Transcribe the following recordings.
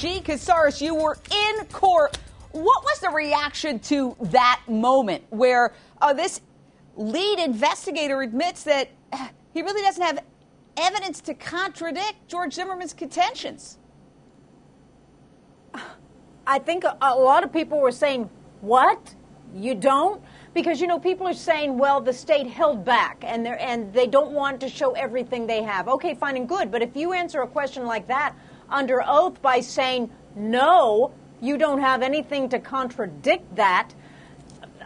Gene Casares, you were in court. What was the reaction to that moment where this lead investigator admits that he really doesn't have evidence to contradict George Zimmerman's contentions? I think a lot of people were saying, what? You don't? Because, you know, people are saying, well, the state held back and they don't want to show everything they have. Okay, fine and good. But if you answer a question like that under oath by saying, no, you don't have anything to contradict that,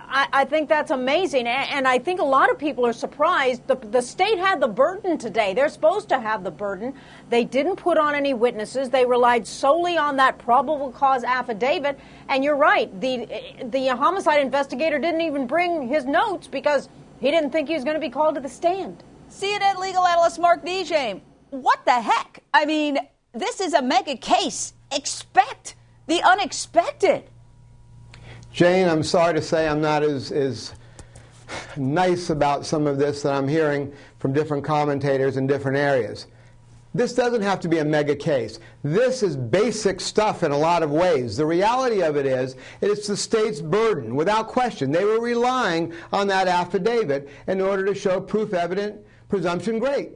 I think that's amazing. And I think a lot of people are surprised. The state had the burden today. They're supposed to have the burden. They didn't put on any witnesses. They relied solely on that probable cause affidavit. And you're right. The homicide investigator didn't even bring his notes because he didn't think he was going to be called to the stand. CNN legal analyst Mark DJ. What the heck? I mean, this is a mega case. Expect the unexpected. Jane, I'm sorry to say I'm not as nice about some of this that I'm hearing from different commentators in different areas. This doesn't have to be a mega case. This is basic stuff in a lot of ways. The reality of it is, it's the state's burden, without question. They were relying on that affidavit in order to show proof evident, presumption great.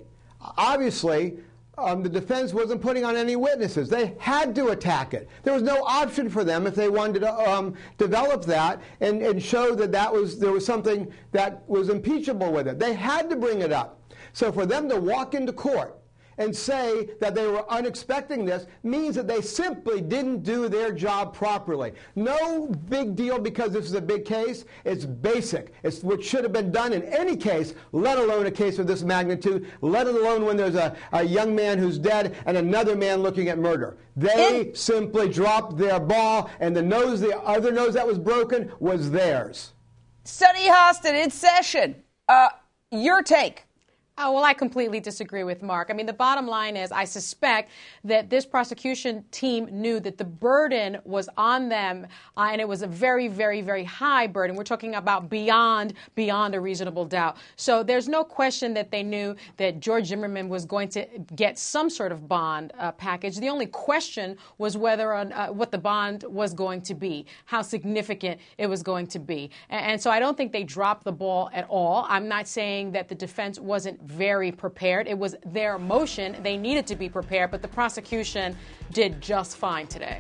Obviously, the defense wasn't putting on any witnesses. They had to attack it. There was no option for them if they wanted to develop that and show that there was something that was impeachable with it. They had to bring it up. So for them to walk into court and say that they were unexpecting this means that they simply didn't do their job properly. No big deal because this is a big case. It's basic. It's what should have been done in any case, let alone a case of this magnitude, let alone when there's a young man who's dead and another man looking at murder. They simply dropped their ball, and the other nose that was broken was theirs. Sunny Hostin in session. Your take. Oh, well, I completely disagree with Mark. I mean, the bottom line is I suspect that this prosecution team knew that the burden was on them, and it was a very, very, very high burden. We're talking about beyond a reasonable doubt. So there's no question that they knew that George Zimmerman was going to get some sort of bond package. The only question was whether what the bond was going to be, how significant it was going to be. And so I don't think they dropped the ball at all. I'm not saying that the defense wasn't very prepared. It was their motion. They needed to be prepared, but the prosecution did just fine today.